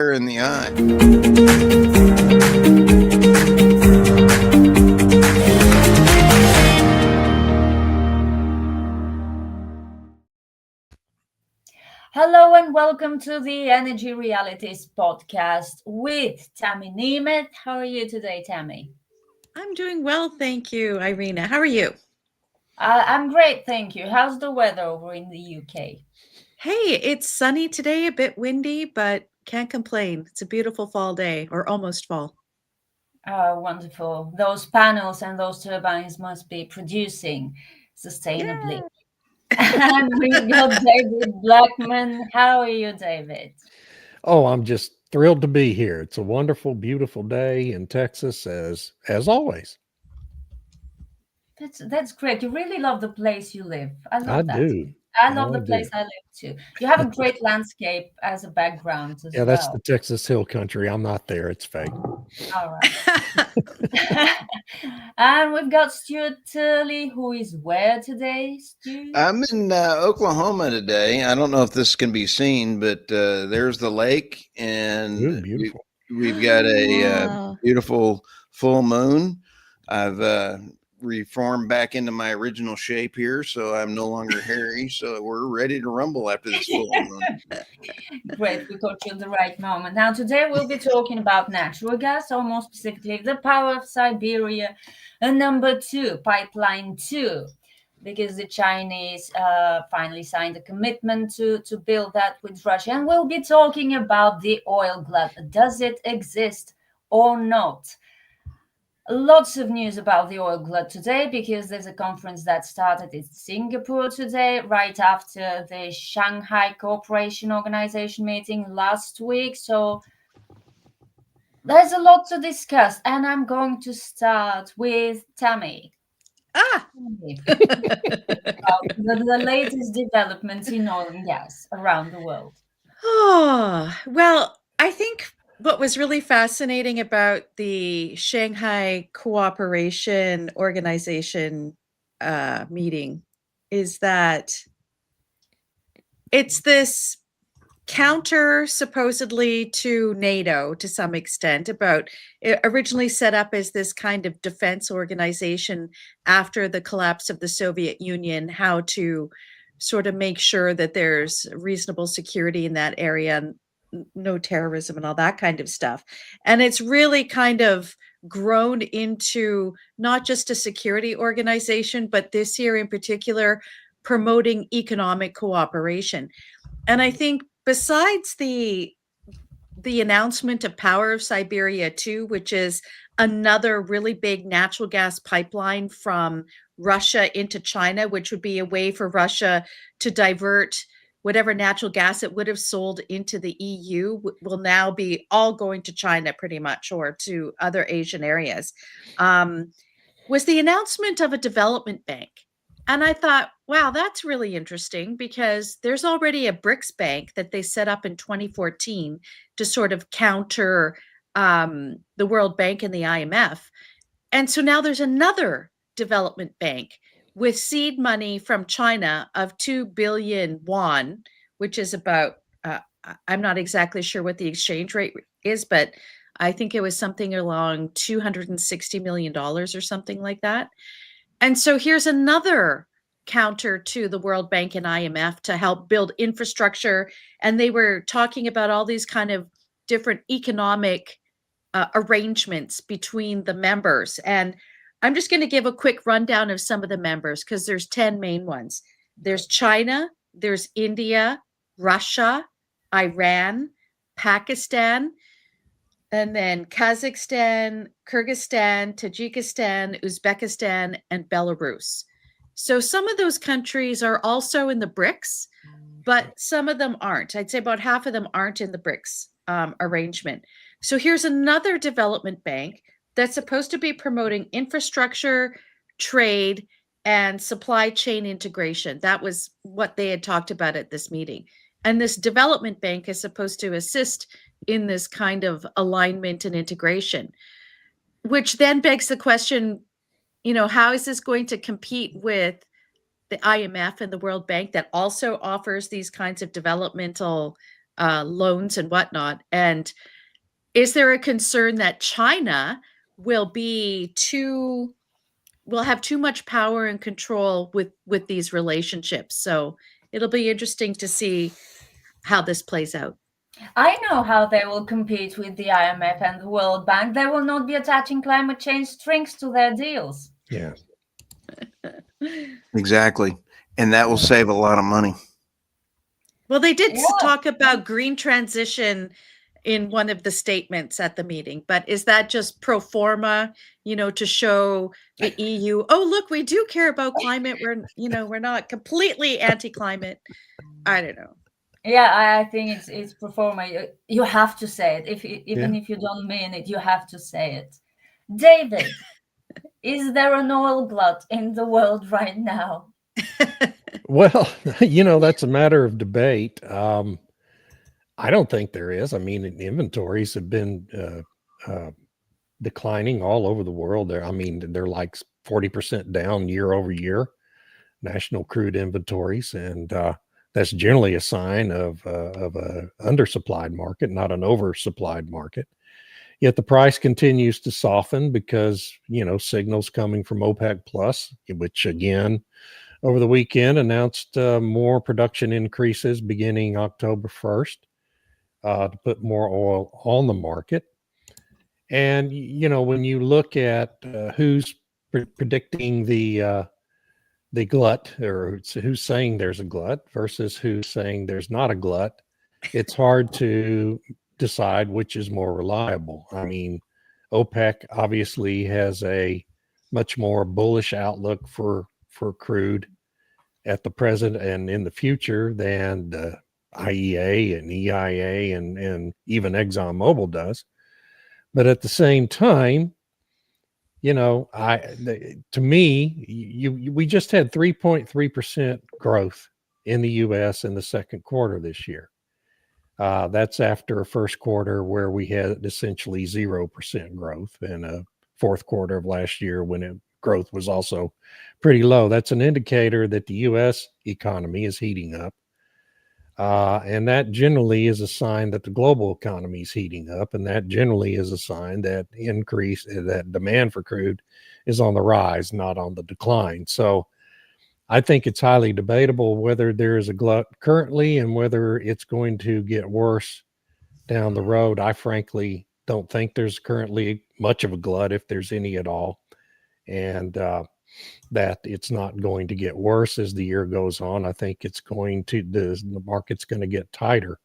in the eye. Hello and welcome to the Energy Realities podcast with Tammy Nemeth. How are you today, Tammy? I'm doing well, thank you, Irina. How are you? I'm great, thank you. How's the weather over in the UK? Hey, it's sunny today, a bit windy, but can't complain. It's a beautiful fall day, or almost fall. Wonderful. Those panels and those turbines must be producing sustainably. And we've got David Blackmon. How are you, David? Oh, I'm just thrilled to be here. It's a wonderful, beautiful day in Texas, as always. That's great. You really love the place you live. I love I that. do. I love I the place do. I live too. You have a great landscape as a background as Yeah, that's well. the Texas Hill Country. I'm not there. It's fake. All right. And we've got Stu Turley, who is where today, Stu? I'm in Oklahoma today. I don't know if this can be seen, but there's the lake, and Ooh, beautiful. we've got a Wow. beautiful full moon. I've reformed back into my original shape here, so I'm no longer hairy. So we're ready to rumble after this full moon. Great, we got you at the right moment. Now, today we'll be talking about natural gas, or more specifically, the Power of Siberia, and number 2, Pipeline 2, because the Chinese finally signed a commitment to build that with Russia. And we'll be talking about the oil glut. Does it exist or not? Lots of news about the oil glut today because there's a conference that started in Singapore today, right after the Shanghai Cooperation Organization meeting last week. So there's a lot to discuss, and I'm going to start with Tammy. The latest developments in oil and gas around the world. Oh, well, I think what was really fascinating about the Shanghai Cooperation Organization meeting is that it's this counter supposedly to NATO to some extent. About it originally set up as this kind of defense organization after the collapse of the Soviet Union, how to sort of make sure that there's reasonable security in that area and no terrorism and all that kind of stuff. And it's really kind of grown into not just a security organization, but this year in particular, promoting economic cooperation. And I think besides the announcement of Power of Siberia 2, which is another really big natural gas pipeline from Russia into China, which would be a way for Russia to divert whatever natural gas it would have sold into the EU, will now be all going to China pretty much, or to other Asian areas, was the announcement of a development bank. And I thought, wow, that's really interesting because there's already a BRICS bank that they set up in 2014 to sort of counter the World Bank and the IMF. And so now there's another development bank with seed money from China of 2 billion won, which is about, I'm not exactly sure what the exchange rate is, but I think it was something along $260 million or something like that. And so here's another counter to the World Bank and IMF to help build infrastructure. And they were talking about all these kind of different economic arrangements between the members. And I'm just going to give a quick rundown of some of the members because there's 10 main ones. There's China, there's India, Russia, Iran, Pakistan, and then Kazakhstan, Kyrgyzstan, Tajikistan, Uzbekistan, and Belarus. So some of those countries are also in the BRICS, but some of them aren't. I'd say about half of them aren't in the BRICS arrangement. So here's another development bank that's supposed to be promoting infrastructure, trade, and supply chain integration. That was what they had talked about at this meeting. And this development bank is supposed to assist in this kind of alignment and integration, which then begs the question, how is this going to compete with the IMF and the World Bank that also offers these kinds of developmental loans and whatnot. And is there a concern that China will have too much power and control with these relationships? So it'll be interesting to see how this plays out. I know how they will compete with the IMF and the World Bank. They will not be attaching climate change strings to their deals. Yeah. Exactly. And that will save a lot of money. Well, they did Yeah. talk about green transition in one of the statements at the meeting, but is that just pro forma, to show the EU, oh, look, we do care about climate. We're not completely anti-climate. I don't know. Yeah, I think it's pro forma. You have to say it. Even if you don't mean it, you have to say it. David, is there an oil glut in the world right now? Well, that's a matter of debate. I don't think there is. I mean, inventories have been declining all over the world. They're like 40% down year over year, national crude inventories, and that's generally a sign of a undersupplied market, not an oversupplied market. Yet the price continues to soften because signals coming from OPEC Plus, which again over the weekend announced more production increases beginning October 1st to put more oil on the market. And when you look at who's predicting the glut, or who's saying there's a glut versus who's saying there's not a glut, it's hard to decide which is more reliable. I mean, OPEC obviously has a much more bullish outlook for crude at the present and in the future than the IEA and EIA and even ExxonMobil does. But at the same time, to me, we just had 3.3% growth in the U.S. in the second quarter this year. That's after a first quarter where we had essentially 0% growth, and a fourth quarter of last year when growth was also pretty low. That's an indicator that the U.S. economy is heating up. And that generally is a sign that the global economy is heating up. And that generally is a sign that that demand for crude is on the rise, not on the decline. So I think it's highly debatable whether there is a glut currently and whether it's going to get worse down the road. I frankly don't think there's currently much of a glut, if there's any at all. And that it's not going to get worse as the year goes on. I think the market's going to get tighter.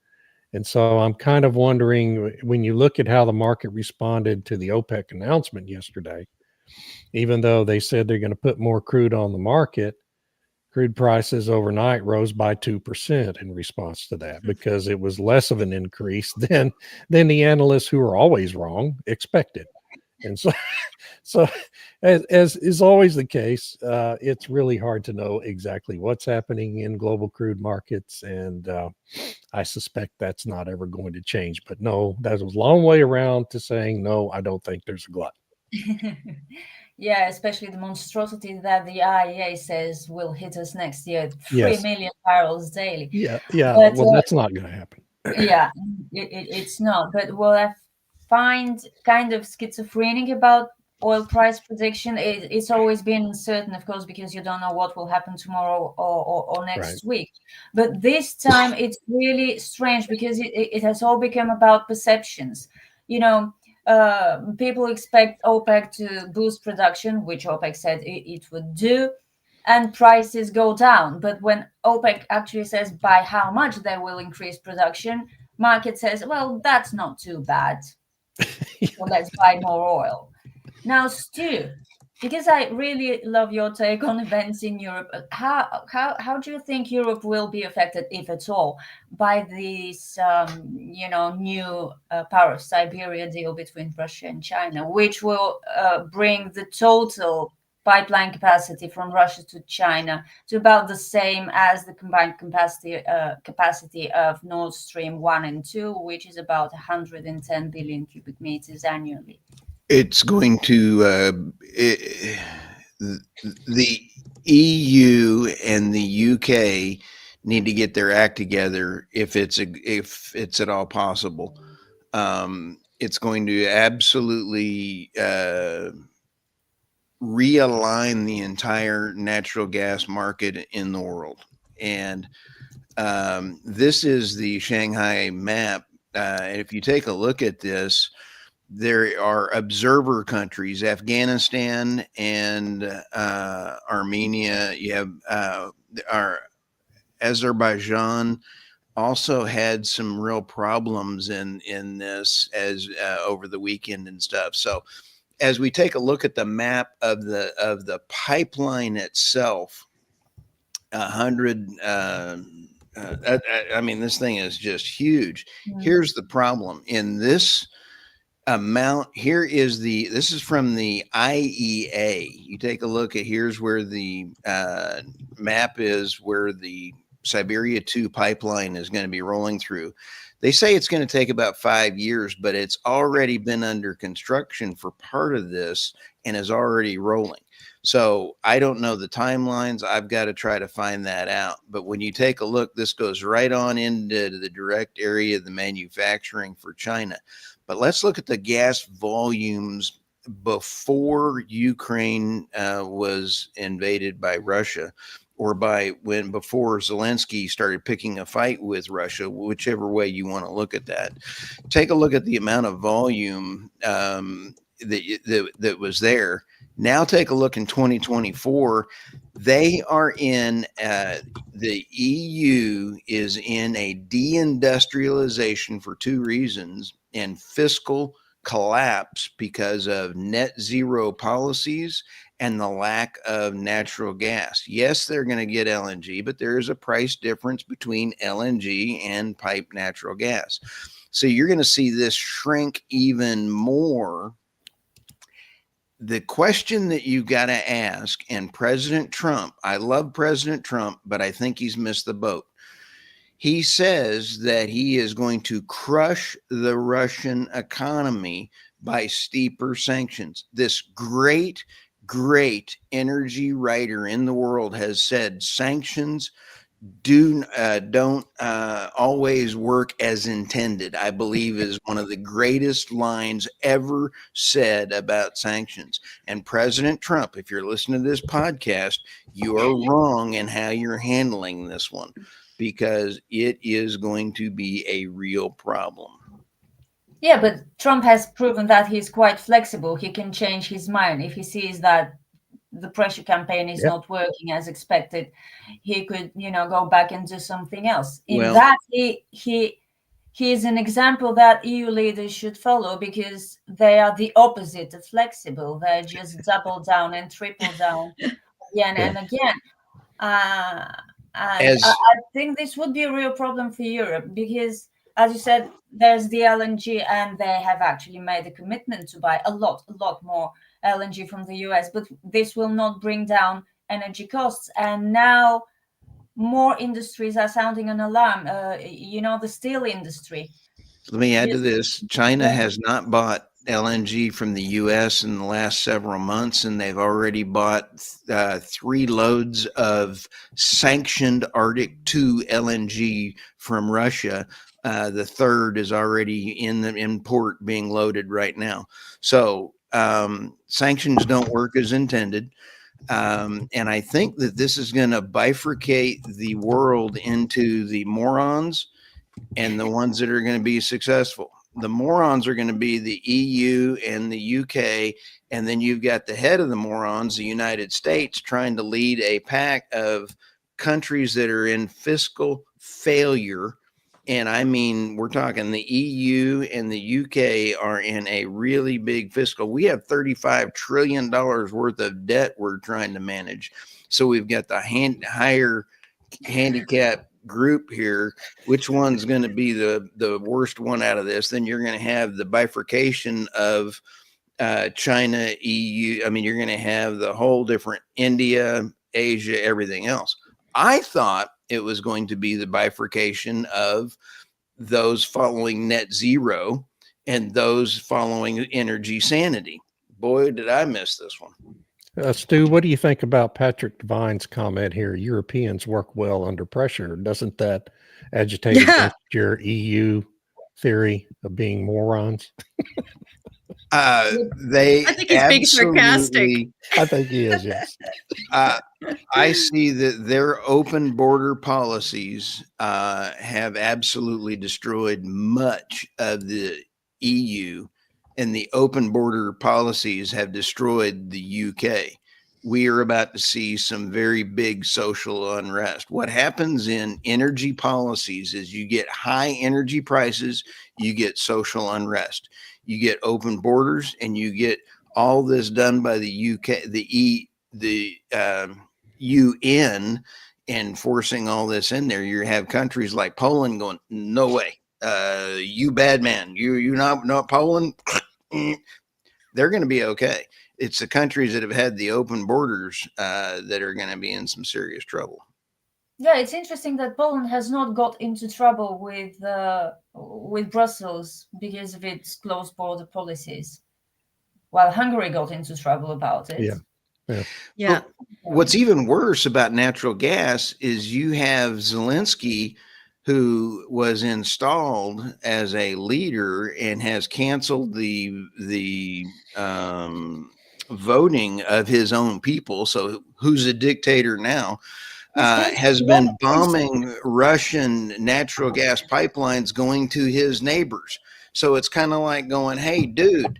And so I'm kind of wondering, when you look at how the market responded to the OPEC announcement yesterday, even though they said they're going to put more crude on the market, crude prices overnight rose by 2% in response to that, because it was less of an increase than the analysts, who are always wrong, expected. And so as is always the case, it's really hard to know exactly what's happening in global crude markets. And I suspect that's not ever going to change. But no, that was a long way around to saying, no, I don't think there's a glut. Yeah, especially the monstrosity that the IEA says will hit us next year, 3 Yes. million barrels daily. Yeah. But, Well, that's not going to happen. Yeah, it's not. But what I find kind of schizophrenic about oil price prediction, it's always been uncertain, of course, because you don't know what will happen tomorrow or next week. But this time it's really strange, because it has all become about perceptions. People expect OPEC to boost production, which OPEC said it would do, and prices go down. But when OPEC actually says by how much they will increase production, market says, well, that's not too bad. So let's buy more oil. Now, Stu, because I really love your take on events in Europe, how do you think Europe will be affected, if at all, by this new Power of Siberia deal between Russia and China, which will bring the total pipeline capacity from Russia to China to about the same as the combined capacity of Nord Stream 1 and 2, which is about 110 billion cubic meters annually? It's going to the EU and the UK need to get their act together if it's at all possible. It's going to absolutely realign the entire natural gas market in the world. And this is the Shanghai map. And if you take a look at this, there are observer countries, Afghanistan and Armenia. You have our Azerbaijan also had some real problems in this as over the weekend and stuff. So as we take a look at the map of the pipeline itself, 100. I mean, this thing is just huge. Here's the problem in this amount. This is from the IEA. You take a look at, here's where the map is, where the Siberia 2 pipeline is going to be rolling through. They say it's going to take about 5 years, but it's already been under construction for part of this and is already rolling. So I don't know the timelines. I've got to try to find that out. But when you take a look, this goes right on into the direct area of the manufacturing for China. But let's look at the gas volumes before Ukraine was invaded by Russia, or before Zelensky started picking a fight with Russia, whichever way you want to look at that. Take a look at the amount of volume that was there. Now take a look in 2024. They are in, the EU is in a deindustrialization for 2 reasons, and fiscal collapse because of net zero policies and the lack of natural gas. Yes, they're going to get LNG, but there is a price difference between LNG and pipe natural gas. So you're going to see this shrink even more. The question that you got to ask, and President Trump, I love President Trump, but I think he's missed the boat. He says that he is going to crush the Russian economy by steeper sanctions. This great energy writer in the world has said sanctions don't always work as intended, I believe is one of the greatest lines ever said about sanctions. And President Trump, if you're listening to this podcast, you are wrong in how you're handling this one, because it is going to be a real problem. Yeah, but Trump has proven that he's quite flexible. He can change his mind if he sees that the pressure campaign is not working as expected. He could, go back and do something else. That he is an example that EU leaders should follow, because they are the opposite of flexible. They just double down and triple down again and again. I think this would be a real problem for Europe, because, as you said, there's the LNG, and they have actually made a commitment to buy a lot more LNG from the US, but this will not bring down energy costs. And now more industries are sounding an alarm. The steel industry. Let me add to this. China has not bought LNG from the US in the last several months, and they've already bought 3 loads of sanctioned Arctic 2 LNG from Russia. The third is already in port being loaded right now. So sanctions don't work as intended. And I think that this is going to bifurcate the world into the morons and the ones that are going to be successful. The morons are going to be the EU and the UK. And then you've got the head of the morons, the United States, trying to lead a pack of countries that are in fiscal failure. And I mean, we're talking the EU and the UK are in a really big fiscal. We have $35 trillion worth of debt we're trying to manage. So we've got the higher handicap group here. Which one's going to be the worst one out of this? Then you're going to have the bifurcation of China, EU. I mean, you're going to have the whole different India, Asia, everything else. I thought it was going to be the bifurcation of those following net zero and those following energy sanity. Boy, did I miss this one. Stu, what do you think about Patrick Devine's comment here? Europeans work well under pressure. Doesn't that agitate Yeah. against your EU theory of being morons? They I think he's being sarcastic. absolutely. I think he is, yes. I see that their open border policies have absolutely destroyed much of the EU, and the open border policies have destroyed the UK. We are about to see some very big social unrest. What happens in energy policies is you get high energy prices, you get social unrest, you get open borders, and you get all this done by the UK, the UN enforcing all this in there. You have countries like Poland going, no way, you bad man, you not Poland. They're going to be okay. It's the countries that have had the open borders that are going to be in some serious trouble. Yeah, it's interesting that Poland has not got into trouble with Brussels because of its closed border policies, while Hungary got into trouble about it. Yeah. But what's even worse about natural gas is you have Zelensky, who was installed as a leader and has canceled the voting of his own people. So who's a dictator now? Has been bombing Russian natural gas pipelines going to his neighbors. So it's kind of like going, hey, dude,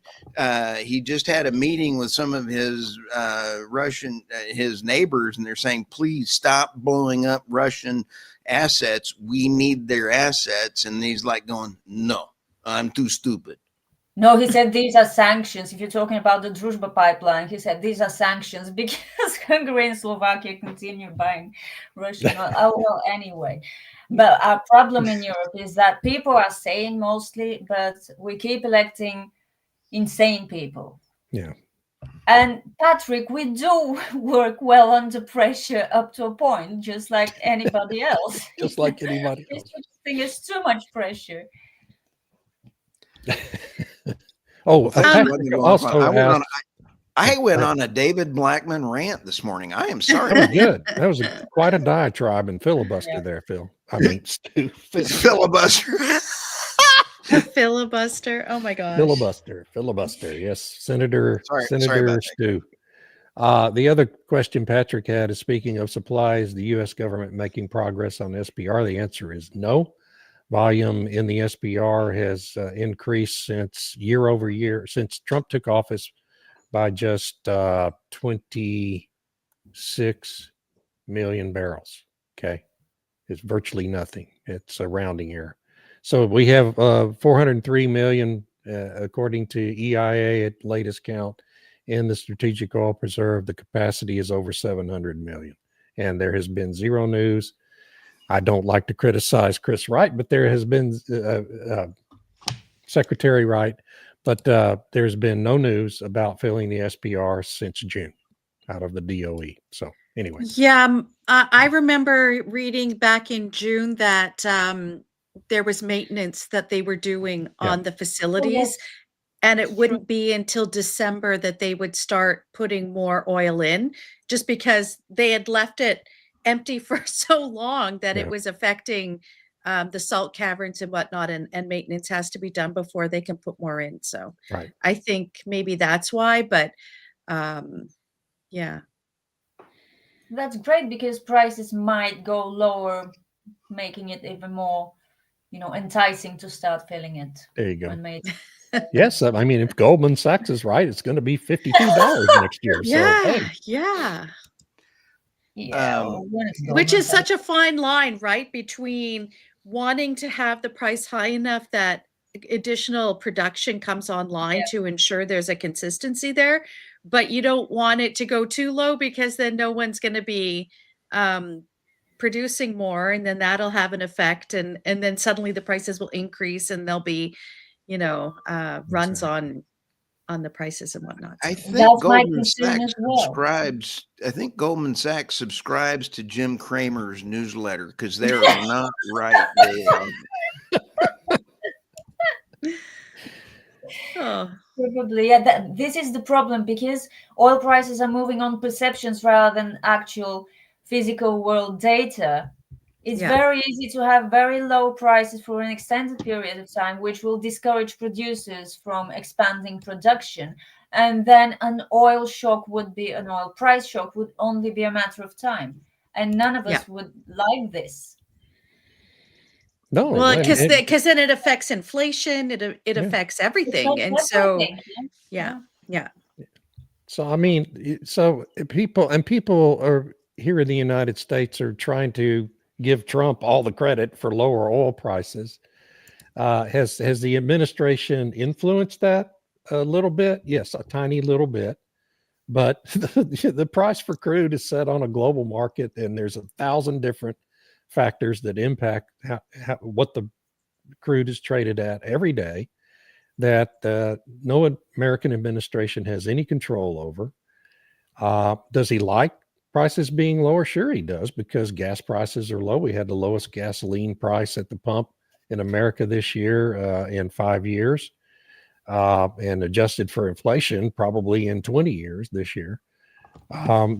he just had a meeting with some of his his neighbors, and they're saying, please stop blowing up Russian assets. We need their assets. And he's like going, no, I'm too stupid. No, he said these are sanctions. If you're talking about the Druzhba pipeline, he said these are sanctions because Hungary and Slovakia continue buying Russian oil. Oh, well, anyway. But our problem in Europe is that people are sane mostly, but we keep electing insane people. Yeah. And Patrick, we do work well under pressure up to a point, just like anybody else. Just like anybody else. This thing is too much pressure. Oh, I went on a David Blackmon rant this morning. I am sorry. That was good. That was quite a diatribe and filibuster there, Phil. I mean, Stu. Filibuster. A filibuster. Oh my gosh. Filibuster. Yes, Senator Sorry Stu. The other question Patrick had is, speaking of supplies, the U.S. government making progress on SPR? The answer is no. Volume in the SPR has increased since year over year, since Trump took office, by just 26 million barrels. Okay. It's virtually nothing. It's a rounding error. So we have 403 million, according to EIA at latest count, in the strategic oil preserve. The capacity is over 700 million. And there has been zero news. I don't like to criticize Chris Wright, but there has been Secretary Wright, but there's been no news about filling the SPR since June out of the DOE. So anyway. Yeah, I remember reading back in June that there was maintenance that they were doing on the facilities, and it wouldn't be until December that they would start putting more oil in, just because they had left it empty for so long that it was affecting the salt caverns and whatnot, and maintenance has to be done before they can put more in. So I think maybe that's why, but yeah. That's great because prices might go lower, making it even more, enticing to start filling it. There you go. Yes, I mean, if Goldman Sachs is right, it's going to be $52 next year. Yeah. Which is such a fine line, right? Between wanting to have the price high enough that additional production comes online to ensure there's a consistency there, but you don't want it to go too low because then no one's going to be producing more, and then that'll have an effect, and then suddenly the prices will increase, and there'll be, runs on the prices and whatnot. I think Goldman Sachs subscribes to Jim Cramer's newsletter because they're not right. Oh, Probably, yeah. This is the problem because oil prices are moving on perceptions rather than actual physical world data. It's Yeah. very easy to have very low prices for an extended period of time, which will discourage producers from expanding production. And then an oil price shock would only be a matter of time. And none of Yeah. us would like this. No, Well, and because then it affects inflation. It Yeah. affects It everything, and affects so everything, yeah. so I mean, so people are here in the United States are trying to give Trump all the credit for lower oil prices. Has the administration influenced that a little bit? Yes, a tiny little bit. But the price for crude is set on a global market, and there's 1,000 different factors that impact what the crude is traded at every day that no American administration has any control over. Does he like prices being lower? Sure, he does, because gas prices are low. We had the lowest gasoline price at the pump in America this year in 5 years, and adjusted for inflation, probably in 20 years this year.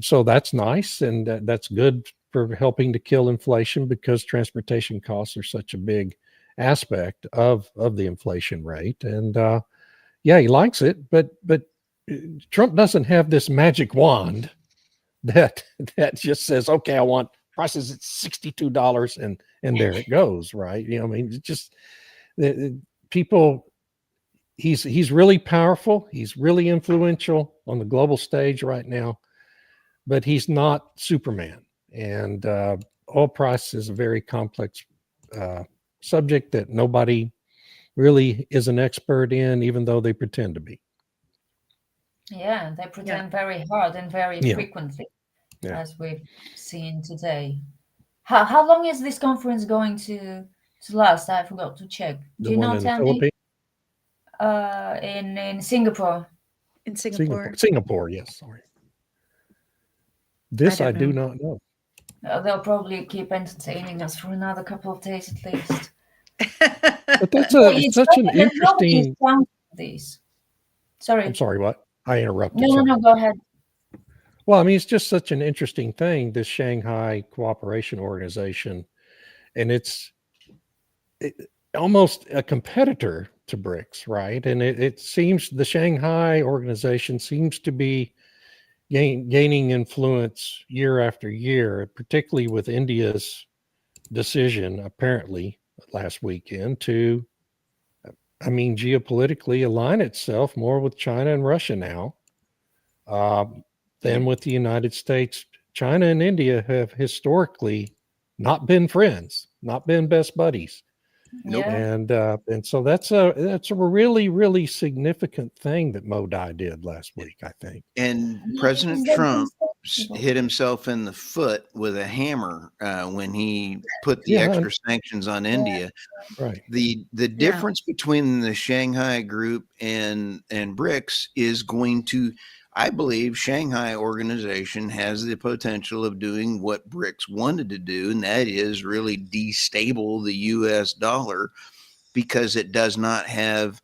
So that's nice, and that's good for helping to kill inflation, because transportation costs are such a big aspect of the inflation rate. And yeah, he likes it, but Trump doesn't have this magic wand that just says, okay, I want prices at $62 and there it goes, right? I mean, it's just people. He's really powerful. He's really influential on the global stage right now, but he's not Superman. And oil price is a very complex subject that nobody really is an expert in, even though they pretend to be. Yeah, they pretend very hard and very Yeah. frequently, Yeah. as we've seen today. How long is this conference going to last? I forgot to check. Do The you one know, in the Tammy? Philippines, In Singapore. In Singapore. Singapore, yes. Sorry, this I do not know. They'll probably keep entertaining us for another couple of days at least. But that's It's such an better than nobody's interesting. counting these. Sorry. I'm sorry, what? I interrupted. No, go ahead. Well, I mean, it's just such an interesting thing, this Shanghai Cooperation Organization, and it's almost a competitor to BRICS, right? And it seems the Shanghai organization seems to be gaining influence year after year, particularly with India's decision, apparently last weekend, to, I mean, geopolitically align itself more with China and Russia now than with the United States. China and India have historically not been friends, not been best buddies. Nope. Yeah. And so that's a really, really significant thing that Modi did last week, I think. And President Trump hit himself in the foot with a hammer when he put the extra sanctions on India. Right. The difference between the Shanghai group and BRICS is going to, I believe, Shanghai organization has the potential of doing what BRICS wanted to do, and that is really destabilize the U.S. dollar, because it does not have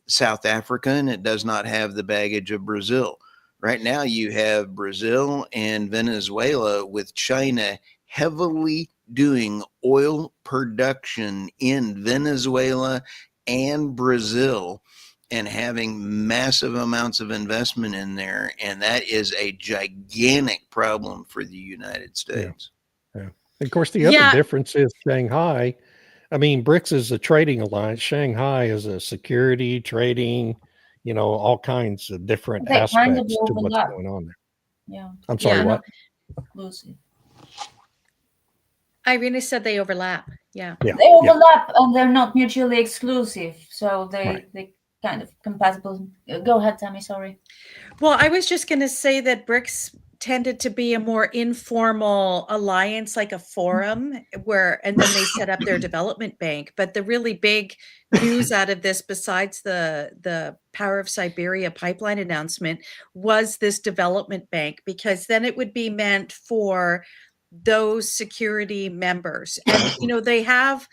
South Africa, and it does not have the baggage of Brazil. Right now, you have Brazil and Venezuela, with China heavily doing oil production in Venezuela and Brazil, and having massive amounts of investment in there. And that is a gigantic problem for the United States. Yeah. Of course, the other difference is Shanghai. I mean, BRICS is a trading alliance. Shanghai is a security, trading, all kinds of different aspects to what's going on there. Yeah. I'm sorry, what? Exclusive. Irina said they overlap. Yeah. They overlap, and they're not mutually exclusive. So they kind of compatible. Go ahead, Tammy. Sorry. Well, I was just going to say that BRICS tended to be a more informal alliance, like a forum, and then they set up their development bank. But the really big news out of this, besides the Power of Siberia pipeline announcement, was this development bank, because then it would be meant for those security members. And, they have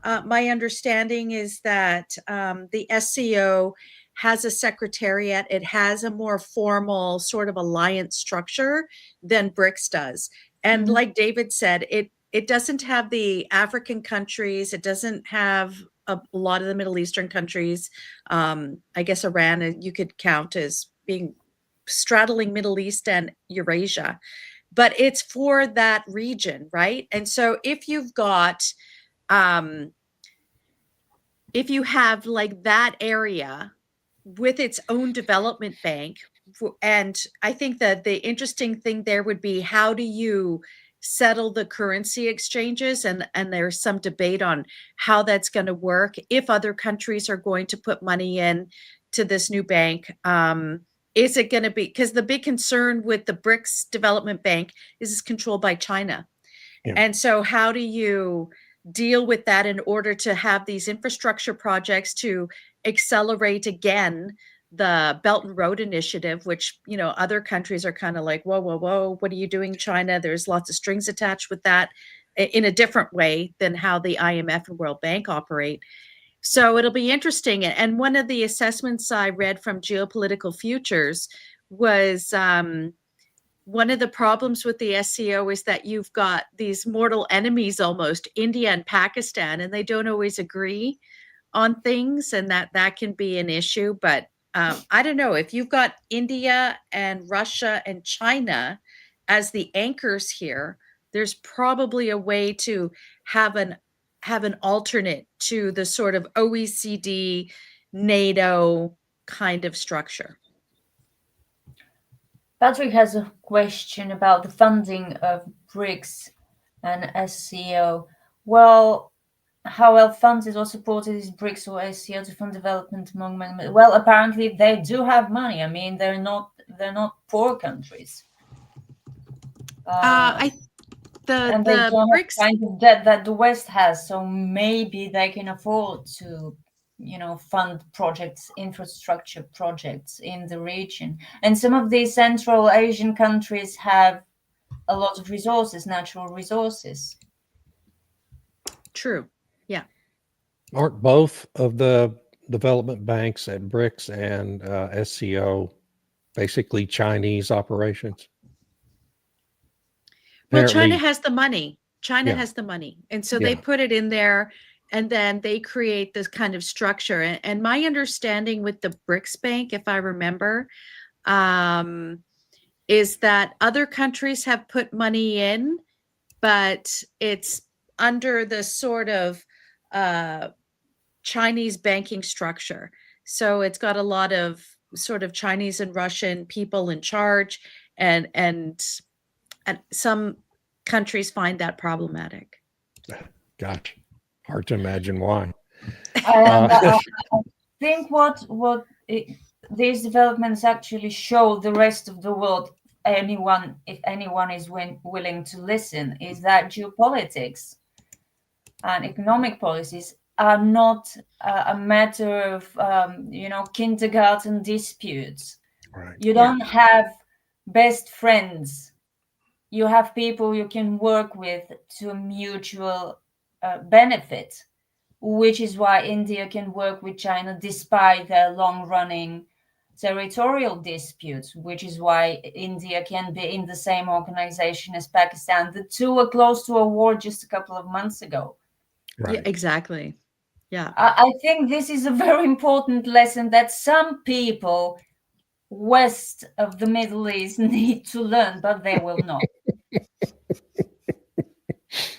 my understanding is that the SCO has a secretariat. It has a more formal sort of alliance structure than BRICS does. And like David said, it doesn't have the African countries. It doesn't have a lot of the Middle Eastern countries. I guess Iran you could count as being straddling Middle East and Eurasia, but it's for that region, right? And so if you've got if you have like that area with its own development bank, and I think that the interesting thing there would be, how do you settle the currency exchanges? And there's some debate on how that's going to work, if other countries are going to put money in to this new bank. Is it going to be, because the big concern with the BRICS Development Bank is it's controlled by China. Yeah. And so how do you deal with that in order to have these infrastructure projects to accelerate again the Belt and Road Initiative, which, you know, other countries are kind of like, whoa, whoa, whoa, what are you doing, China? There's lots of strings attached with that in a different way than how the IMF and World Bank operate. So it'll be interesting. And one of the assessments I read from Geopolitical Futures was one of the problems with the SCO is that you've got these mortal enemies almost, India and Pakistan, and they don't always agree on things, and that can be an issue. But I don't know, if you've got India and Russia and China as the anchors here, there's probably a way to have an alternate to the sort of OECD, NATO kind of structure. Patrick has a question about the funding of BRICS and SCO. Well, how well funded or supported is BRICS or SCO to fund development among members? Well, apparently they do have money. I mean, they're not poor countries. And they don't have kind of debt that the West has, so maybe they can afford to, you know, fund projects, infrastructure projects in the region. And some of these Central Asian countries have a lot of resources, natural resources. True. Yeah. Aren't both of the development banks at BRICS and SCO basically Chinese operations? Well, China has the money. China has the money. And so they put it in there, and then they create this kind of structure. And my understanding with the BRICS Bank, if I remember, is that other countries have put money in, but it's under the sort of Chinese banking structure. So it's got a lot of sort of Chinese and Russian people in charge, and some countries find that problematic. Gotcha. Hard to imagine why. I think what these developments actually show the rest of the world, if anyone is willing to listen, is that geopolitics and economic policies are not a matter of kindergarten disputes. Right. You don't have best friends. You have people you can work with to mutual benefit, which is why India can work with China despite their long-running territorial disputes, which is why India can be in the same organization as Pakistan. The two were close to a war just a couple of months ago. Right. Yeah, exactly. Yeah. I think this is a very important lesson that some people west of the Middle East need to learn, but they will not.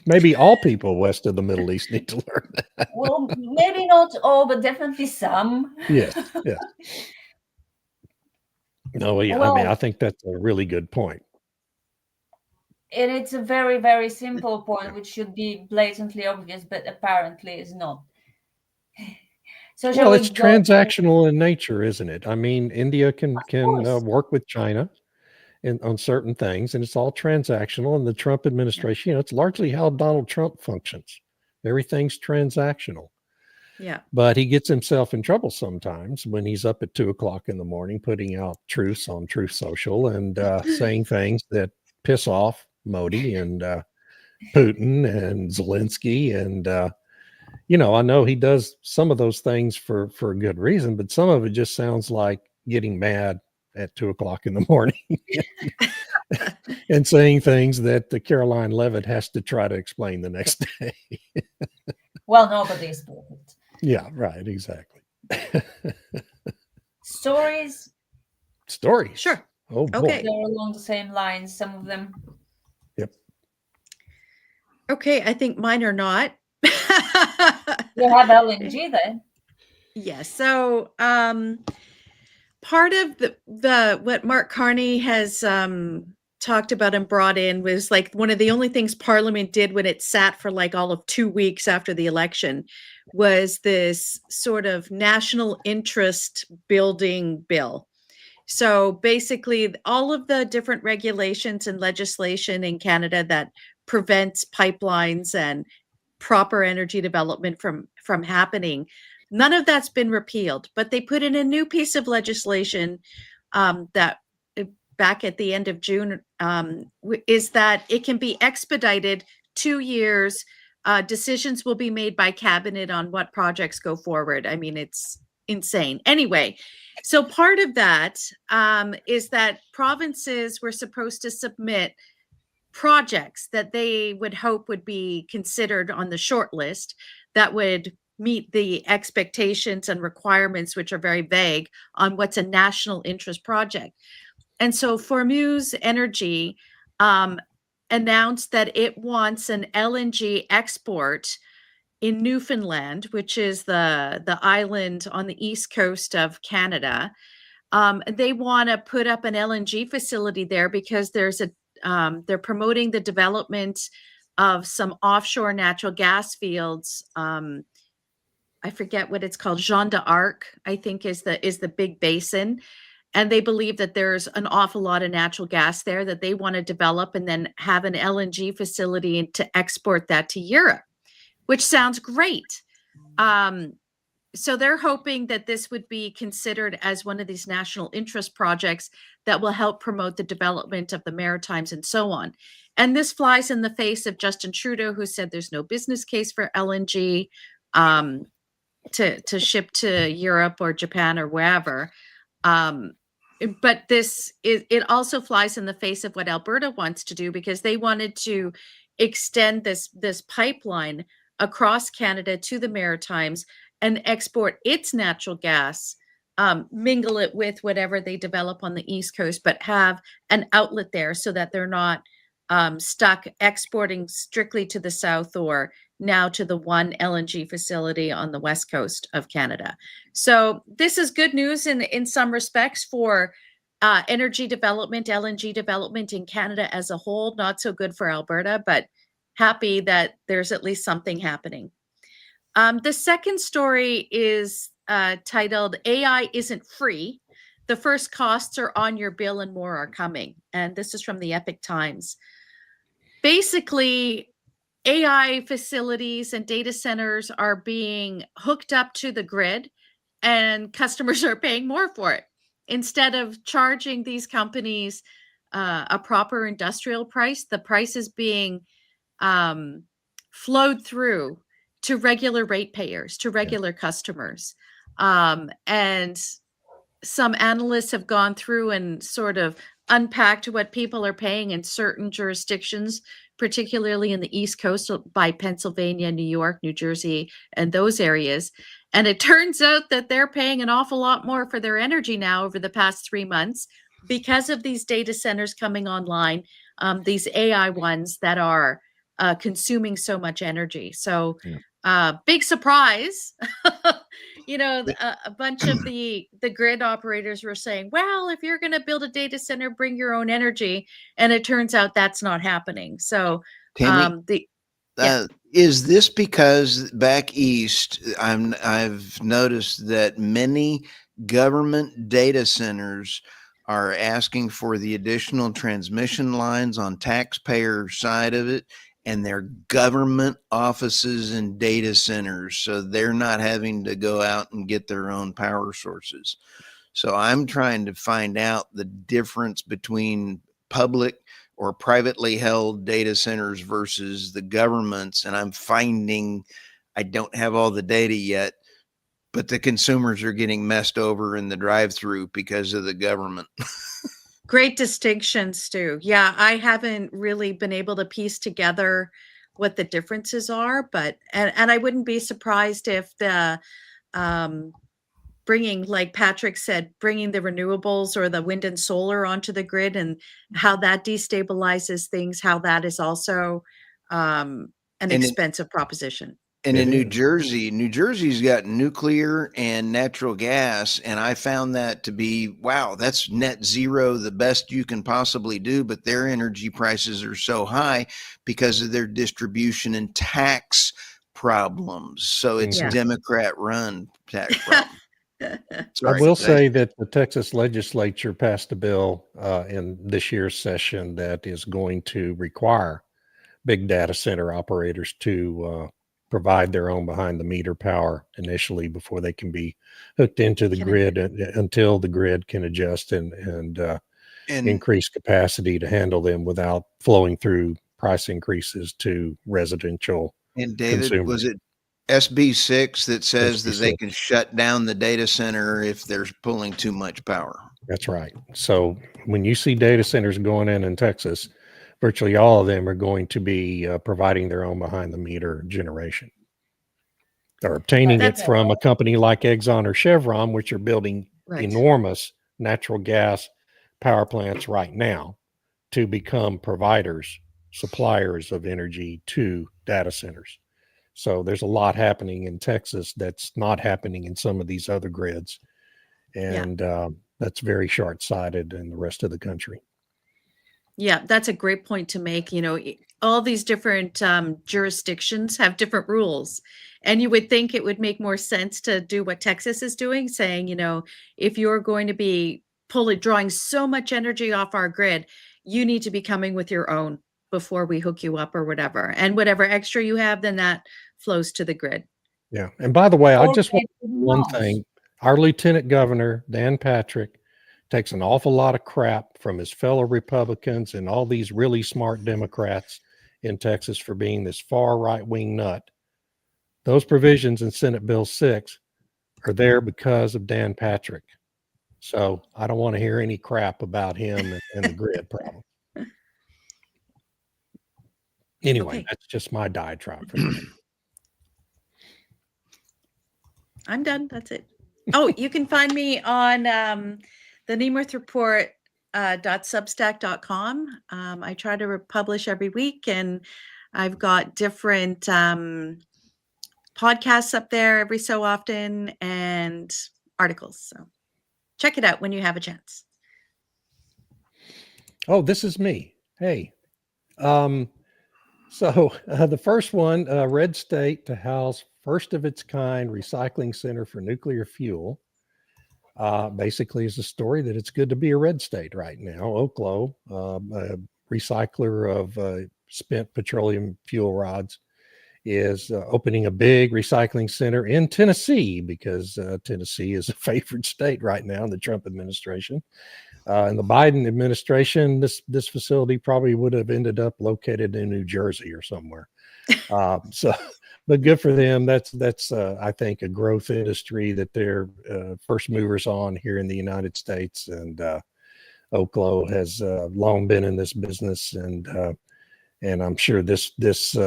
Maybe all people west of the Middle East need to learn that. Well, maybe not all, but definitely some. Yeah. No, yeah, well, I mean, I think that's a really good point. And it's a very, very simple point, which should be blatantly obvious, but apparently is not. So well, it's transactional in nature, isn't it? I mean, India can work with China on certain things, and it's all transactional. And the Trump administration, it's largely how Donald Trump functions. Everything's transactional. Yeah. But he gets himself in trouble sometimes when he's up at 2:00 in the morning, putting out truths on Truth Social and saying things that piss off Modi and Putin and Zelensky and I know he does some of those things for a good reason, but some of it just sounds like getting mad at 2:00 in the morning and saying things that the Caroline Levitt has to try to explain the next day. Well, nobody is perfect. Yeah, right. Exactly. Stories, Stories. Sure. Oh, boy. Okay. they're along the same lines, some of them. Yep. Okay, I think mine are not. You have LNG then. Yes. So part of the what Mark Carney has talked about and brought in was like one of the only things Parliament did when it sat for like all of 2 weeks after the election was this sort of national interest building bill. So basically, all of the different regulations and legislation in Canada that prevents pipelines and proper energy development from happening, none of that's been repealed. But they put in a new piece of legislation that back at the end of June is that it can be expedited 2 years. Decisions will be made by cabinet on what projects go forward. I mean, it's insane. Anyway, so part of that is that provinces were supposed to submit projects that they would hope would be considered on the short list that would meet the expectations and requirements, which are very vague, on what's a national interest project. And so Formuse Energy announced that it wants an LNG export in Newfoundland, which is the island on the east coast of Canada. They want to put up an LNG facility there because they're promoting the development of some offshore natural gas fields. I forget what it's called. Jean d'Arc, I think, is the big basin. And they believe that there's an awful lot of natural gas there that they want to develop and then have an LNG facility to export that to Europe, which sounds great. So they're hoping that this would be considered as one of these national interest projects that will help promote the development of the Maritimes and so on. And this flies in the face of Justin Trudeau, who said there's no business case for LNG to ship to Europe or Japan or wherever. But it also flies in the face of what Alberta wants to do, because they wanted to extend this pipeline across Canada to the Maritimes and export its natural gas, mingle it with whatever they develop on the East Coast, but have an outlet there so that they're not stuck exporting strictly to the South or now to the one LNG facility on the West Coast of Canada. So this is good news in some respects for energy development, LNG development in Canada as a whole. Not so good for Alberta, but happy that there's at least something happening. The second story is titled AI Isn't Free. The first costs are on your bill and more are coming. And this is from the Epoch Times. Basically, AI facilities and data centers are being hooked up to the grid and customers are paying more for it. Instead of charging these companies a proper industrial price, the price is being flowed through to regular ratepayers, to regular customers. And some analysts have gone through and sort of unpacked what people are paying in certain jurisdictions, particularly in the East Coast by Pennsylvania, New York, New Jersey, and those areas. And it turns out that they're paying an awful lot more for their energy now over the past 3 months because of these data centers coming online, these AI ones that are consuming so much energy. So big surprise. A bunch of the grid operators were saying, well, if you're going to build a data center, bring your own energy. And it turns out that's not happening. So Tammy, is this because back east, I've noticed that many government data centers are asking for the additional transmission lines on taxpayer side of it, and they're government offices and data centers, so they're not having to go out and get their own power sources. So I'm trying to find out the difference between public or privately held data centers versus the governments, and I'm finding I don't have all the data yet, but the consumers are getting messed over in the drive-through because of the government. Great distinction, Stu. Yeah, I haven't really been able to piece together what the differences are, but and I wouldn't be surprised if the bringing, like Patrick said, bringing the renewables or the wind and solar onto the grid and how that destabilizes things, how that is also an expensive proposition. And in It New Jersey's got nuclear and natural gas, and I found that to be, wow, that's net zero, the best you can possibly do, but their energy prices are so high because of their distribution and tax problems. So it's Yeah. Democrat run tax problem. I Sorry, will did say that the Texas legislature passed a bill in this year's session that is going to require big data center operators to provide their own behind the meter power initially before they can be hooked into the grid until the grid can adjust and increase capacity to handle them without flowing through price increases to residential And David, consumers. was it SB6 that says that they SB6. can shut down the data center if they're pulling too much power? That's right. So when you see data centers going in Texas, virtually all of them are going to be providing their own behind the meter generation. They're obtaining it from a company like Exxon or Chevron, which are building enormous natural gas power plants right now to become providers, suppliers of energy to data centers. So there's a lot happening in Texas that's not happening in some of these other grids. And that's very short-sighted in the rest of the country. Yeah, that's a great point to make. You know, all these different jurisdictions have different rules. And you would think it would make more sense to do what Texas is doing, saying, you know, if you're going to be drawing so much energy off our grid, you need to be coming with your own before we hook you up or whatever. And whatever extra you have, then that flows to the grid. Yeah. And by the way, I just want to say one thing. Our Lieutenant Governor, Dan Patrick, takes an awful lot of crap from his fellow Republicans and all these really smart Democrats in Texas for being this far right-wing nut. Those provisions in Senate Bill 6 are there because of Dan Patrick. So I don't want to hear any crap about him and the grid problem. Anyway, that's just my diatribe for today. I'm done. That's it. Oh, you can find me on the Nemeth Report .substack.com. I try to publish every week, and I've got different podcasts up there every so often and articles. So check it out when you have a chance. Oh, this is me. Hey. So the first one, red state to house first of its kind recycling center for nuclear fuel. Basically is a story that it's good to be a red state right now. Oklo, a recycler of spent petroleum fuel rods, is opening a big recycling center in Tennessee because Tennessee is a favored state right now in the Trump administration. In the Biden administration, this facility probably would have ended up located in New Jersey or somewhere. But good for them. That's I think a growth industry that they're first movers on here in the United States. And Oklo has long been in this business, and I'm sure this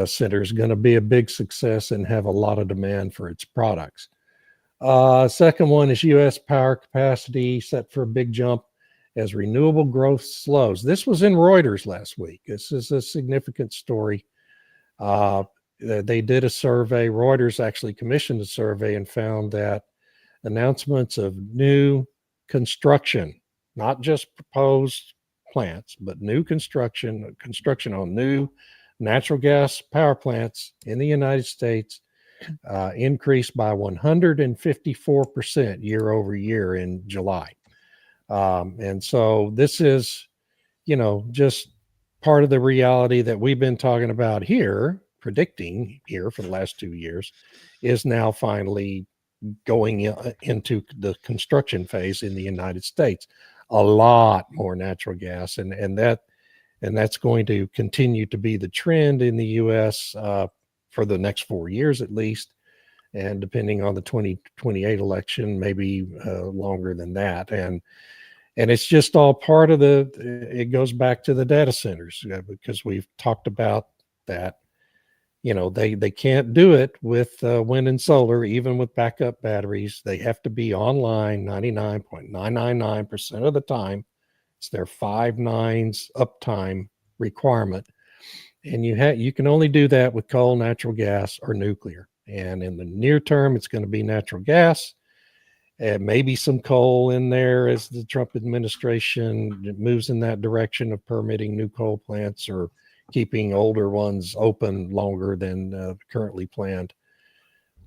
center is going to be a big success and have a lot of demand for its products. Second one is U.S. power capacity set for a big jump as renewable growth slows. This was in Reuters last week. This is a significant story. They did a survey. Reuters actually commissioned a survey and found that announcements of new construction, not just proposed plants, but new construction on new natural gas power plants in the United States increased by 154% year over year in July. And so this is, just part of the reality that we've been talking about here, predicting here for the last 2 years, is now finally going into the construction phase in the United States. A lot more natural gas, and that's going to continue to be the trend in the U.S. For the next 4 years at least. and depending on the 2028 election, maybe longer than that. And it's just all part of it goes back to the data centers, because we've talked about that. They can't do it with wind and solar, even with backup batteries. They have to be online 99.999% of the time. It's their 5 nines uptime requirement. And you can only do that with coal, natural gas, or nuclear. And in the near term, it's going to be natural gas, and maybe some coal in there as the Trump administration moves in that direction of permitting new coal plants or keeping older ones open longer than currently planned.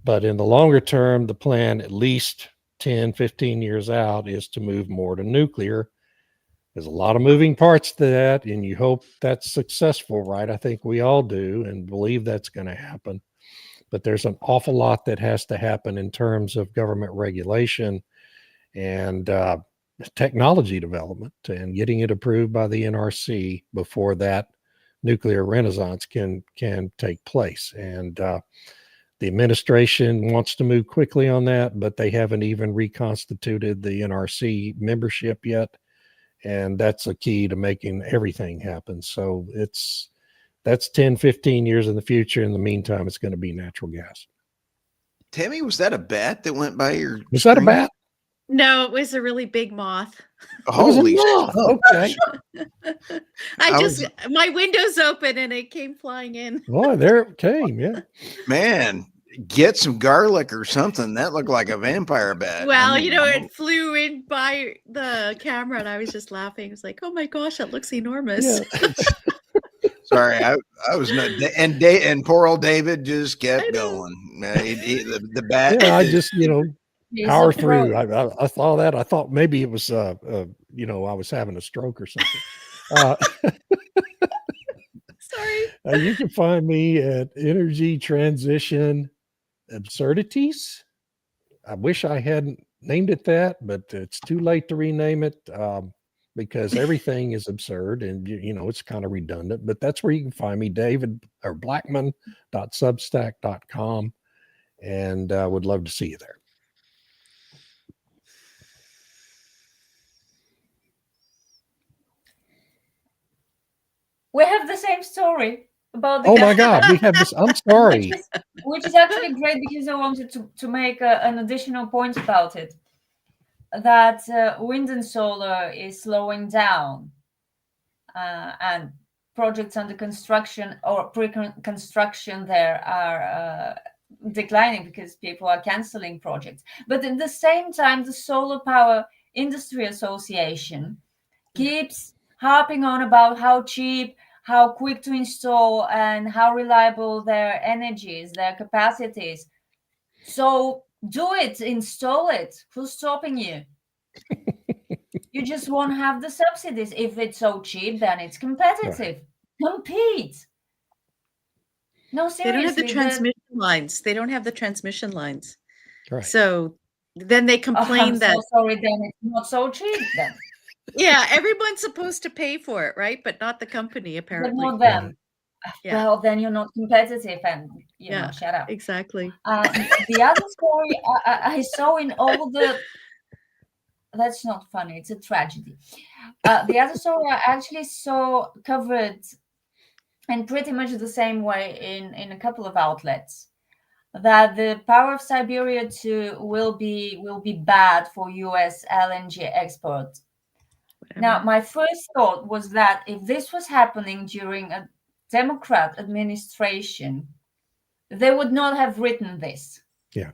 But in the longer term, the plan, at least 10, 15 years out, is to move more to nuclear. There's a lot of moving parts to that, and you hope that's successful, right? I think we all do and believe that's going to happen. But there's an awful lot that has to happen in terms of government regulation and technology development and getting it approved by the NRC before that nuclear renaissance can take place. And the administration wants to move quickly on that, but they haven't even reconstituted the NRC membership yet. And that's a key to making everything happen. So that's 10, 15 years in the future. In the meantime, it's going to be natural gas. Tammy, was that a bat that went by your Was that a screen? bat? No, it was a really big moth. Holy moth. Okay. My window's open and it came flying in. Boy, there it came. Yeah. Man, get some garlic or something. That looked like a vampire bat. Well, it flew in by the camera and I was just laughing. It was like, oh my gosh, that looks enormous. Yeah. Sorry, I was not. And poor old David just kept going. The bat. Yeah, I just power through. Pro. I saw that. I thought maybe it was I was having a stroke or something. Sorry. You can find me at Energy Transition Absurdities. I wish I hadn't named it that, but it's too late to rename it because everything is absurd and it's kind of redundant. But that's where you can find me, David or Blackmon.substack.com, and would love to see you there. We have the same story about the Oh my God, we have this. I'm sorry. which is actually great because I wanted to make an additional point about it. That wind and solar is slowing down and projects under construction or pre-construction there are declining because people are canceling projects. But at the same time, the Solar Power Industry Association keeps harping on about how cheap, how quick to install, and how reliable their energy is, their capacities. So do it, install it. Who's stopping you? You just won't have the subsidies. If it's so cheap, then it's competitive. Right. Compete. No, seriously. They don't have the transmission lines. They don't have the transmission lines. Right. So then they complain that. So sorry, then it's not so cheap then. Yeah, everyone's supposed to pay for it, right? But not the company, apparently. But not them. Yeah. Well, then you're not competitive, and you know, shut up. Exactly. The other story I saw in all the. That's not funny. It's a tragedy. The other story I actually saw covered in pretty much the same way in a couple of outlets. That the Power of Siberia 2 will be bad for US LNG export. Now, my first thought was that if this was happening during a Democrat administration, they would not have written this. Yeah.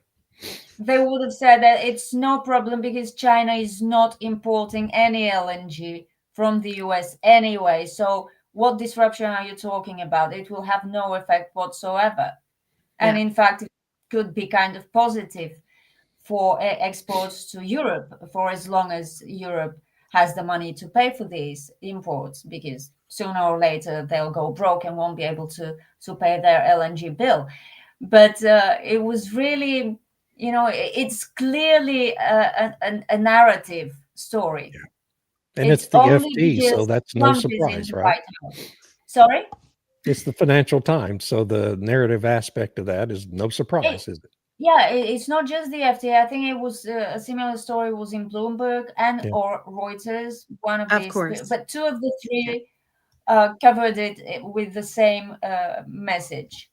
They would have said that it's no problem because China is not importing any LNG from the US anyway. So what disruption are you talking about? It will have no effect whatsoever. And in fact, it could be kind of positive for exports to Europe for as long as Europe has the money to pay for these imports, because sooner or later they'll go broke and won't be able to pay their LNG bill. But it was really, it's clearly a narrative story. Yeah. And it's the FT, so that's no surprise, right? Sorry? It's the Financial Times, so the narrative aspect of that is no surprise, is it? Yeah, it's not just the FTA. I think it was a similar story was in Bloomberg and Yeah. or Reuters, one of Of these, course. but two of the three covered it with the same message.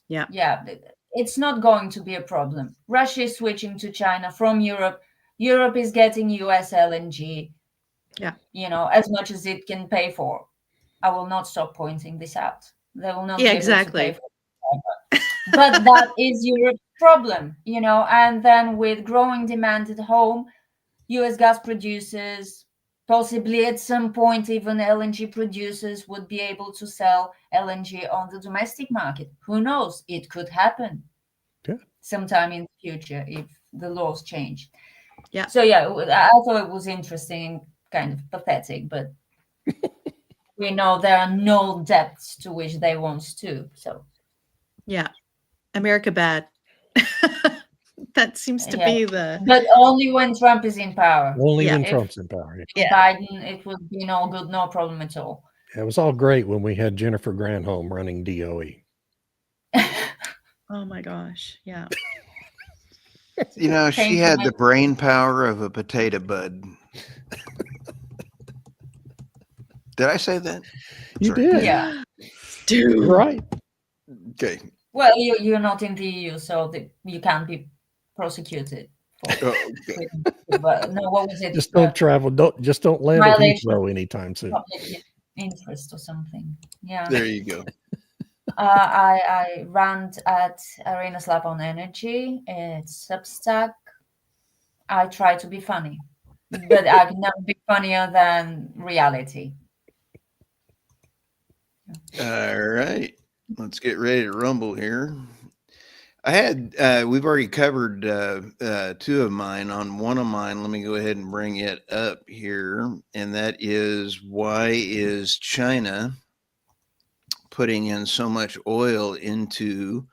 Yeah. Yeah, it's not going to be a problem. Russia is switching to China from Europe. Europe is getting US LNG. Yeah. As much as it can pay for. I will not stop pointing this out. They will not Yeah, be able to exactly. pay for it. But that is Europe's problem, and then with growing demand at home, US gas producers, possibly at some point even LNG producers would be able to sell LNG on the domestic market. Who knows? It could happen sometime in the future if the laws change. Yeah. So yeah, I thought it was interesting and kind of pathetic, but we know there are no depths to which they want to. So Yeah. America bad. That seems to yeah, be the but only when Trump is in power. Only Yeah. when If Trump's in power. Yeah. Biden, it would be no good, no problem at all. It was all great when we had Jennifer Granholm running DOE. oh my gosh. Yeah. You know, she Painful had the brain power of a potato bud. Did I say that? You Sorry. did. Yeah. Dude. You're right. Okay. Well, you're not in the EU, so you can't be prosecuted. Oh, okay. But no, what was it? Just don't travel. Don't land at violation Heathrow anytime soon. public interest or something. Yeah. There you go. I rant at Irina Slav on energy. It's Substack. I try to be funny, but I can never be funnier than reality. All right. Let's get ready to rumble here. We've already covered two of mine. On one of mine, let me go ahead and bring it up here. And that is, why is China putting in so much oil into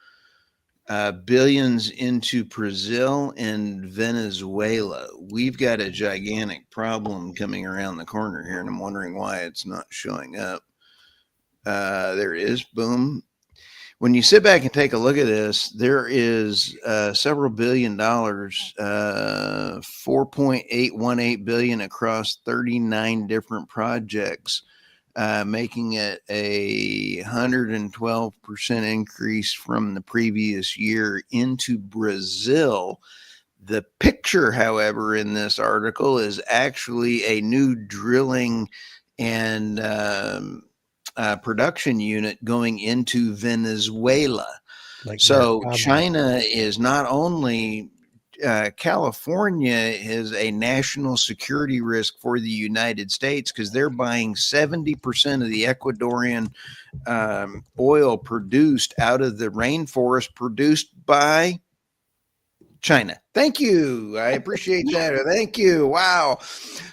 billions into Brazil and Venezuela? We've got a gigantic problem coming around the corner here, and I'm wondering why it's not showing up. There it is. Boom. When you sit back and take a look at this, there is several $billion, 4.818 billion across 39 different projects, making it a 112% increase from the previous year into Brazil. The picture, however, in this article is actually a new drilling and production unit going into Venezuela. Like So Maracaibo. China is not only California is a national security risk for the United States because they're buying 70% of the Ecuadorian oil produced out of the rainforest produced by China. Thank you. I appreciate that. Thank you. Wow.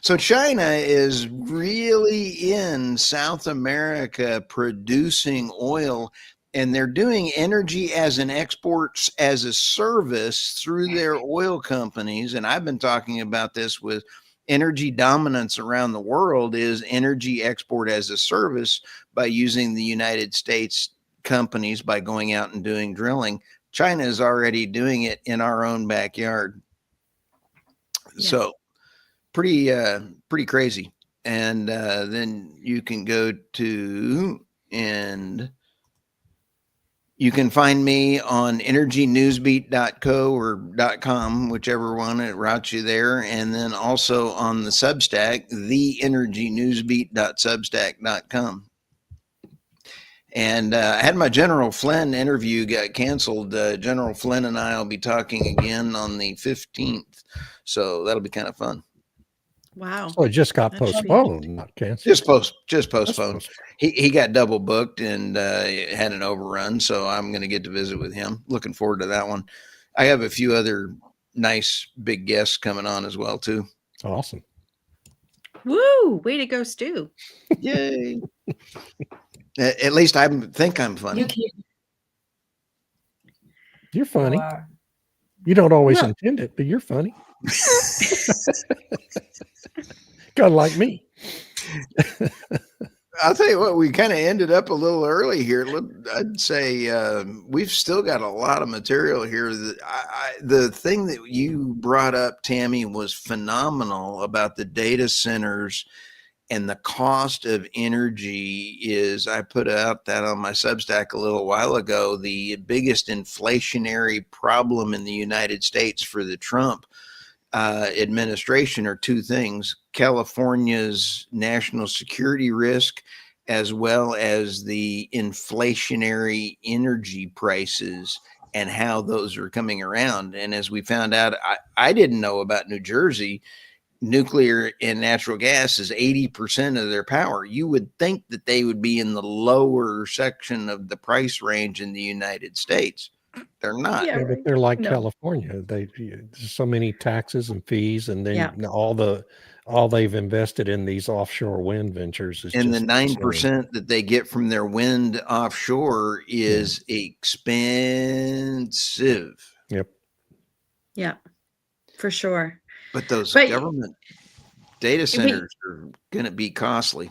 So China is really in South America producing oil, and they're doing energy as an exports as a service through their oil companies. And I've been talking about this with energy dominance around the world is energy export as a service by using the United States companies by going out and doing drilling. China is already doing it in our own backyard. Yeah. So pretty crazy. And then you can go to, and you can find me on energynewsbeat.co or .com, whichever one, it routes you there. And then also on the Substack, theenergynewsbeat.substack.com. And I had my General Flynn interview got canceled. General Flynn and I will be talking again on the 15th. So that'll be kind of fun. Wow. So it just got That should be postponed, not canceled. Just postponed. He got double booked and had an overrun. So I'm going to get to visit with him. Looking forward to that one. I have a few other nice big guests coming on as well, too. Awesome. Woo! Way to go, Stu. Yay. At least I think I'm funny. You're funny. You are. You don't always Yeah. intend it, but you're funny. Kind of like me. I'll tell you what, we kind of ended up a little early here. I'd say we've still got a lot of material here. The thing that you brought up, Tammy, was phenomenal about the data centers and the cost of energy. Is I put out that on my Substack a little while ago. The biggest inflationary problem in the United States for the Trump administration are two things: California's national security risk, as well as the inflationary energy prices and how those are coming around. And as we found out, I didn't know about New Jersey. Nuclear and natural gas is 80% of their power. You would think that they would be in the lower section of the price range in the United States. They're not. Yeah, Yeah, but right. they're like No. California. There's so many taxes and fees, and then Yeah. all they've invested in these offshore wind ventures is And the just insane. 9% that they get from their wind offshore is expensive. Yep. Yeah, for sure. But those But- government data centers are going to be costly.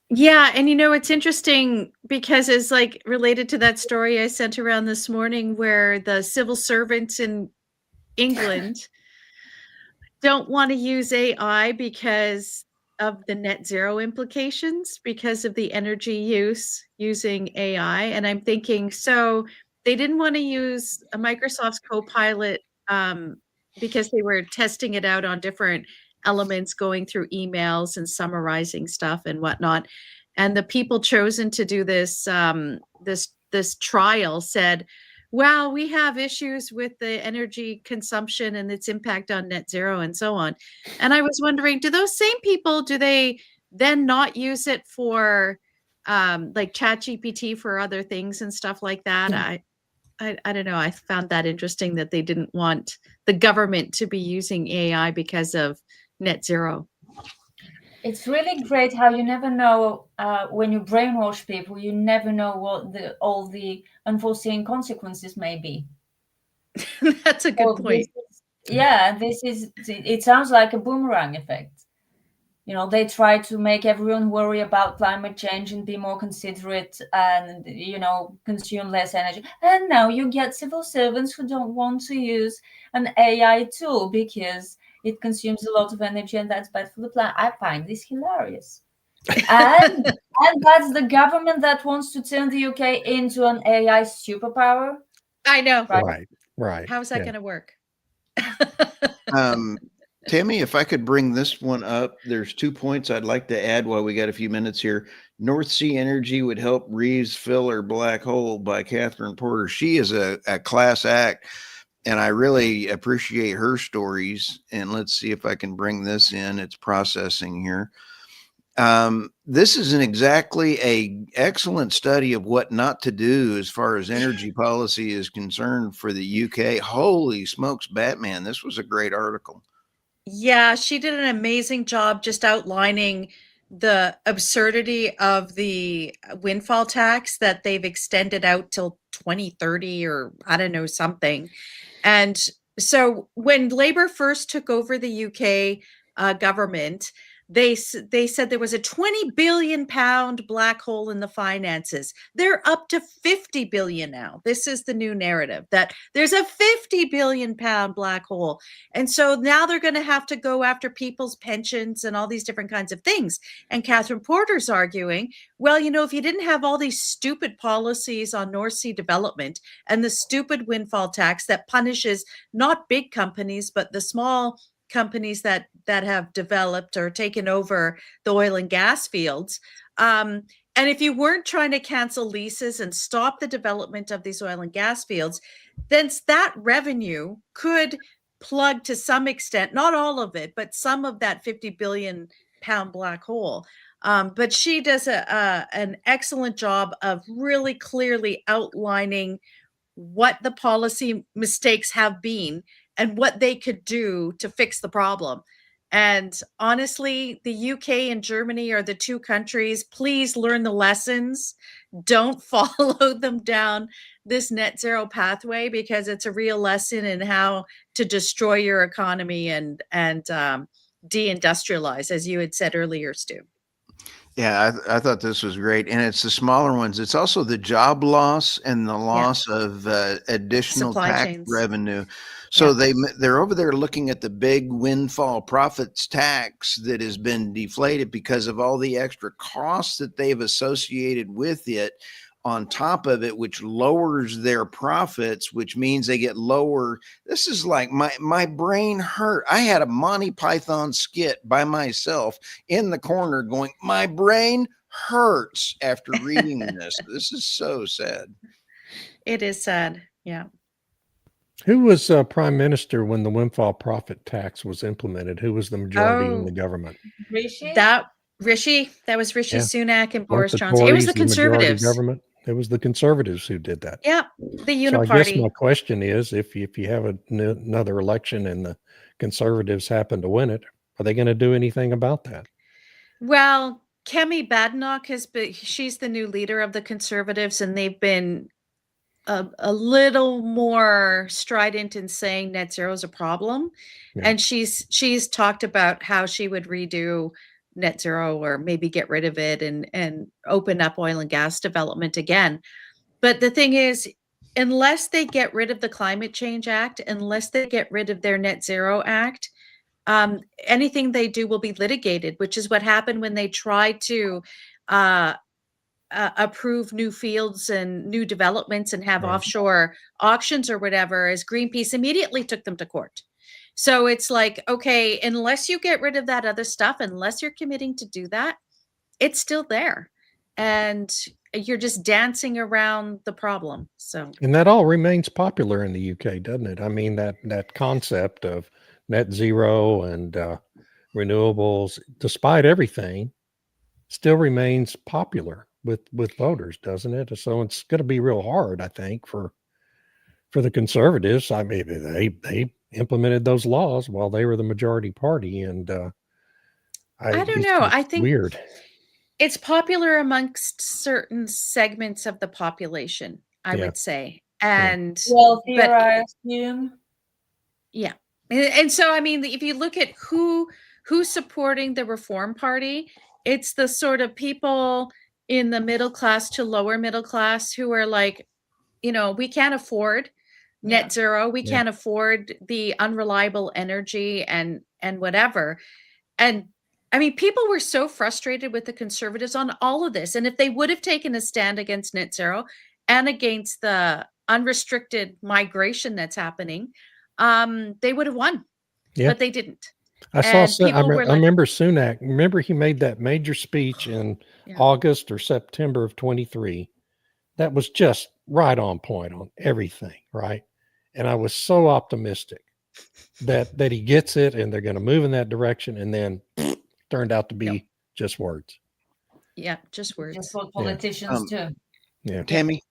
Yeah, and it's interesting because it's like related to that story I sent around this morning where the civil servants in England don't want to use AI because of the net zero implications, because of the energy use using AI. And I'm thinking, so they didn't want to use a Microsoft's Copilot because they were testing it out on different elements, going through emails and summarizing stuff and whatnot. And the people chosen to do this this trial said, well, we have issues with the energy consumption and its impact on net zero and so on. And I was wondering, do those same people, do they then not use it for like ChatGPT for other things and stuff like that? I don't know. I found that interesting that they didn't want the government to be using AI because of net zero. It's really great how you never know when you brainwash people. You never know what all the unforeseen consequences may be. That's a good So point. it sounds like a boomerang effect. They try to make everyone worry about climate change and be more considerate and, consume less energy. And now you get civil servants who don't want to use an AI tool because it consumes a lot of energy and that's bad for the planet. I find this hilarious. And that's the government that wants to turn the UK into an AI superpower. I know. Right. How's that going to work? Tammy, if I could bring this one up, there's 2 points I'd like to add while we got a few minutes here. North Sea Energy would help Reeves fill her black hole by Catherine Porter. She is a class act, and I really appreciate her stories. And let's see if I can bring this in. It's processing here. This isn't exactly a excellent study of what not to do as far as energy policy is concerned for the UK. Holy smokes, Batman. This was a great article. Yeah, she did an amazing job just outlining the absurdity of the windfall tax that they've extended out till 2030 or I don't know, something. And so when Labour first took over the UK government, they said there was a 20 billion pound black hole in the finances. They're up to 50 billion now. This is the new narrative, that there's a 50 billion pound black hole. And so now they're going to have to go after people's pensions and all these different kinds of things. And Catherine Porter's arguing, well, if you didn't have all these stupid policies on North Sea development and the stupid windfall tax that punishes not big companies, but the small companies that have developed or taken over the oil and gas fields. And if you weren't trying to cancel leases and stop the development of these oil and gas fields, then that revenue could plug to some extent, not all of it, but some of that 50 billion pound black hole. But she does an excellent job of really clearly outlining what the policy mistakes have been and what they could do to fix the problem. And honestly, the UK and Germany are the two countries. Please learn the lessons. Don't follow them down this net zero pathway, because it's a real lesson in how to destroy your economy and deindustrialize, as you had said earlier, Stu. Yeah, I thought this was great, and it's the smaller ones. It's also the job loss and the loss of additional Supply tax chains. revenue. So they're over there looking at the big windfall profits tax that has been deflated because of all the extra costs that they've associated with it on top of it, which lowers their profits, which means they get lower. This is like my brain hurt. I had a Monty Python skit by myself in the corner going, my brain hurts after reading this. This is so sad. It is sad. Yeah. Who was prime minister when the windfall profit tax was implemented? Who was the majority in the government? Rishi? That was Rishi Yeah. Sunak and Weren't Boris the Johnson. It was Tories the majority Conservatives. government? It was the Conservatives who did that. Yeah, the So I guess Uniparty. my question is, if you have another election and the Conservatives happen to win it, are they going to do anything about that? Well, Kemi Badenoch she's the new leader of the Conservatives, and they've been a little more strident in saying net zero is a problem. Yeah. And she's talked about how she would redo net zero or maybe get rid of it and open up oil and gas development again. But the thing is, unless they get rid of the Climate Change Act, unless they get rid of their Net Zero Act, anything they do will be litigated, which is what happened when they tried to approve new fields and new developments and have offshore auctions or whatever, as Greenpeace immediately took them to court. So it's like, okay, unless you get rid of that other stuff, unless you're committing to do that, it's still there. And you're just dancing around the problem. So, and that all remains popular in the UK, doesn't it? I mean, that concept of net zero and renewables, despite everything, still remains popular with voters, doesn't it? So it's going to be real hard, I think, for the Conservatives. I mean, they implemented those laws while they were the majority party, and I don't know. I think weird. It's popular amongst certain segments of the population, I would say. And wealthier, I assume. Yeah. And so, I mean, if you look at who's supporting the Reform Party, it's the sort of people in the middle class to lower middle class who are like, we can't afford net zero. We can't afford the unreliable energy and whatever. And I mean, people were so frustrated with the Conservatives on all of this. And if they would have taken a stand against net zero and against the unrestricted migration that's happening, they would have won. Yeah. But they didn't. I remember Sunak. Remember, he made that major speech in August or September of 23. That was just right on point on everything, right? And I was so optimistic that he gets it and they're going to move in that direction, and then turned out to be just words. Yeah, just words. Just what politicians do. Yeah. Tammy,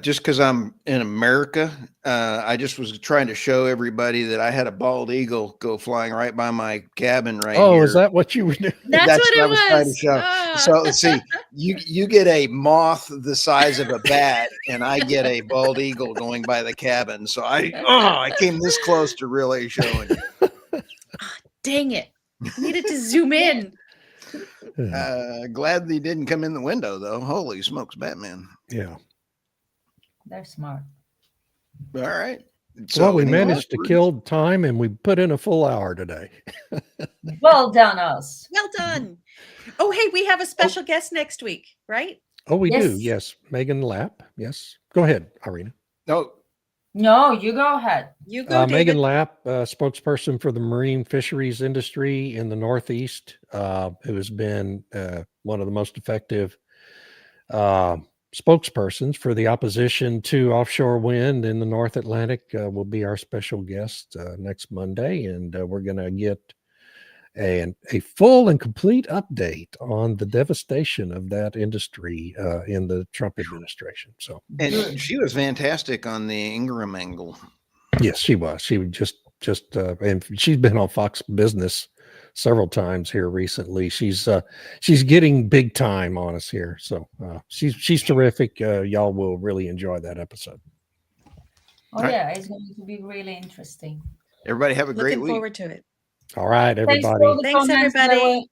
just because I'm in America, I just was trying to show everybody that I had a bald eagle go flying right by my cabin right here. Oh, is that what you were doing? That's what it was. Trying to show. Oh. So let's see, you get a moth the size of a bat, and I get a bald eagle going by the cabin. So I came this close to really showing you. Dang it. Needed to zoom in. Glad they didn't come in the window, though. Holy smokes, Batman. Yeah. They're smart. All right. So we managed to kill time, and we put in a full hour today. Well done, us. Well done. Oh, hey, we have a special guest next week, right? Oh, we do. Yes. Megan Lapp. Yes. Go ahead, Irina. No, you go ahead. You go, David. Megan Lapp, spokesperson for the marine fisheries industry in the Northeast, who has been one of the most effective spokespersons for the opposition to offshore wind in the North Atlantic, will be our special guest next Monday. And we're going to get a full and complete update on the devastation of that industry in the Trump administration. So, and she was fantastic on the Ingram angle. Yes, she was. She would just and she's been on Fox Business several times here recently. She's getting big time on us here. So she's terrific. Y'all will really enjoy that episode. Oh yeah, it's going to be really interesting. Everybody have a great week. Looking forward to it. All right, everybody. Thanks everybody.